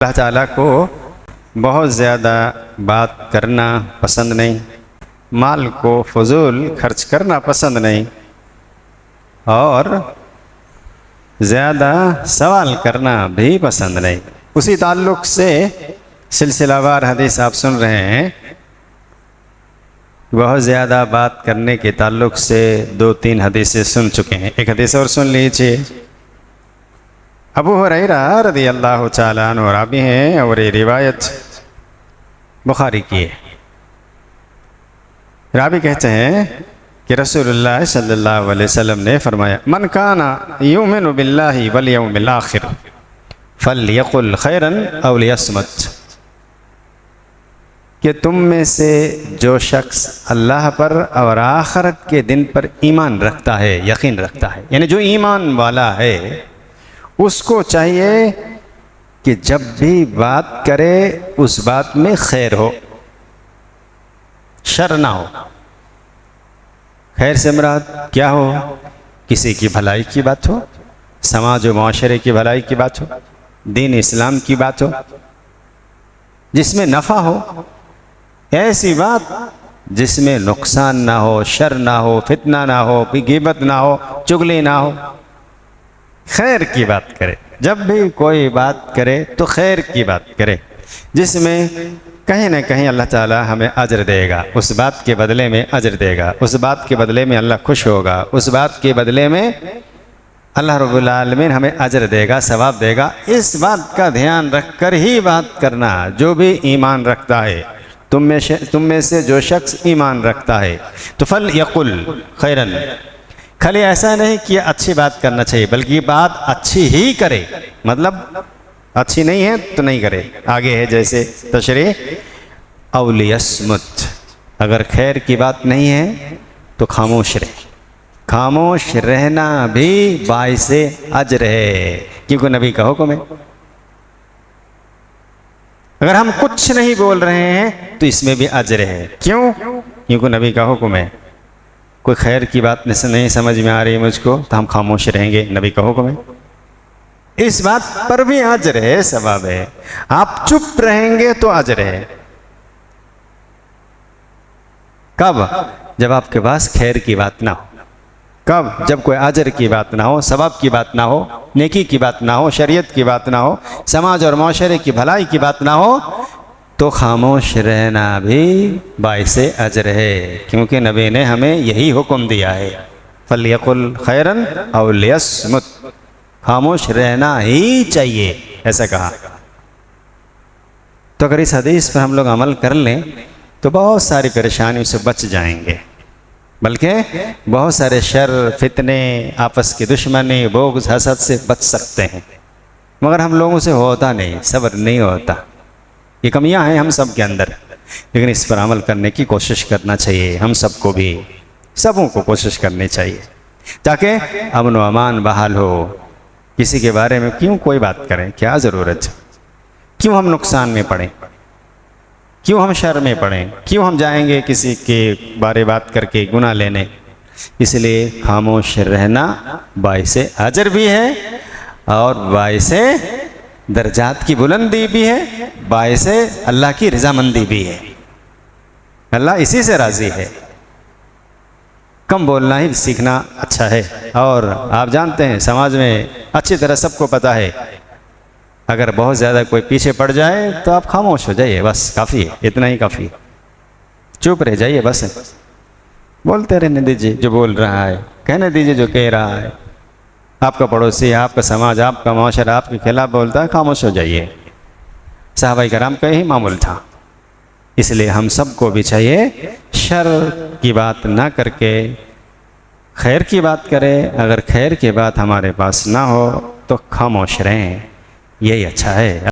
अल्लाह ताला को बहुत ज़्यादा बात करना पसंद नहीं, माल को फजूल खर्च करना पसंद नहीं और ज़्यादा सवाल करना भी पसंद नहीं। उसी ताल्लुक़ से सिलसिलावार हदीस आप सुन रहे हैं। बहुत ज़्यादा बात करने के ताल्लुक़ से 2-3 हदीसें सुन चुके हैं। एक हदीस और सुन लीजिए। अबू हुरैरा रज़ियल्लाहु तआला अन्हु रावी हैं और ये रिवायत बुखारी की है। रावी कहते हैं कि रसूलुल्लाह सल्लल्लाहु अलैहि वसल्लम ने फरमाया, मन काना युमिनु बिल्लाहि वल यौमिल आखिर फल्यकुल खैरन औ लियस्मत। कि तुम में से जो शख्स अल्लाह पर और आखिरत के दिन पर ईमान रखता है, यकीन रखता है, यानी जो ईमान वाला है, उसको चाहिए कि जब भी बात करे उस बात में खैर हो, शर ना हो। खैर से मुराद क्या हो? किसी की भलाई की बात हो, समाज व माशरे की भलाई की बात हो, दीन इस्लाम की बात हो, जिसमें नफ़ा हो। ऐसी बात जिसमें नुकसान ना हो, शर ना हो, फितना ना हो, गिबत ना हो, चुगली ना हो, खैर की बात करे। जब भी कोई बात करे तो खैर की बात करे, जिसमें कहीं ना कहीं अल्लाह ताला हमें अजर देगा, उस बात के बदले में अजर देगा, उस बात के बदले में अल्लाह खुश होगा, उस बात के बदले में अल्लाह रब्बुल आलमीन हमें अजर देगा, सवाब देगा। इस बात का ध्यान रख कर ही बात करना। जो भी ईमान रखता है, तुम में से जो शख्स ईमान रखता है, तो फल यकुल खैरन, खाली ऐसा नहीं कि अच्छी बात करना चाहिए, बल्कि बात अच्छी ही करे। मतलब अच्छी नहीं है तो नहीं करे। आगे है जैसे तशरीह, औ लियस्मुत, अगर खैर की बात नहीं है तो खामोश रहे। खामोश रहना भी बाइसे अजर है, क्योंकि नबी का हुक्म है। अगर हम कुछ नहीं बोल रहे हैं तो इसमें भी अजर है। क्यों? क्योंकि नबी का हुक्म है। कोई खैर की बात नहीं समझ में आ रही है मुझको, तो हम खामोश रहेंगे, नबी का हुक्म है। इस बात पर भी अजर है, सवाब है। आप चुप रहेंगे तो अजर है। कब? जब आपके पास खैर की बात ना हो। कब? जब कोई अजर की बात ना हो, सवाब की बात ना हो, नेकी की बात ना हो, शरीयत की बात ना हो, समाज और माशरे की भलाई की बात ना हो, तो खामोश रहना भी बाइसे अजर है। क्योंकि नबी ने हमें यही हुक्म दिया है, फल्यकुल खैरन औ लियस्मुत, खामोश रहना ही चाहिए, ऐसा कहा। तो अगर इस हदीस पर हम लोग अमल कर लें तो बहुत सारी परेशानियों से बच जाएंगे, बल्कि बहुत सारे शर, फितने, आपस की दुश्मनी, बोग़्ज़, हसद से बच सकते हैं। मगर हम लोगों से होता नहीं, सब्र नहीं होता। ये कमियां हैं हम सब के अंदर, लेकिन इस पर अमल करने की कोशिश करना चाहिए। हम सबको भी, सबों को कोशिश करनी चाहिए, ताकि अमन व अमान बहाल हो। किसी के बारे में क्यों कोई बात करें? क्या ज़रूरत है? क्यों हम नुकसान में पड़ें? क्यों हम शर में पड़ें? क्यों हम जाएंगे किसी के बारे बात करके गुनाह लेने? इसलिए खामोश रहना बाइसे अजर भी है और बाइसे दर्जात की बुलंदी भी है, बाइसे अल्लाह की रज़ामंदी भी है। अल्लाह इसी से राज़ी है। कम बोलना ही सीखना अच्छा है। और आप जानते हैं, समाज में अच्छी तरह सबको पता है, अगर बहुत ज़्यादा कोई पीछे पड़ जाए तो आप खामोश हो जाइए, बस काफ़ी है, इतना ही काफ़ी है। चुप रह जाइए, बस बोलते रहने दीजिए जो बोल रहा है, कहने दीजिए जो कह रहा है। आपका पड़ोसी, आपका समाज, आपका माशरा आपके खिलाफ बोलता है, खामोश हो जाइए। सहाबाए कराम का यही मामूल था। इसलिए हम सबको भी चाहिए शर की बात ना करके खैर की बात करें। अगर खैर की बात हमारे पास ना हो तो खामोश रहें, यही अच्छा है।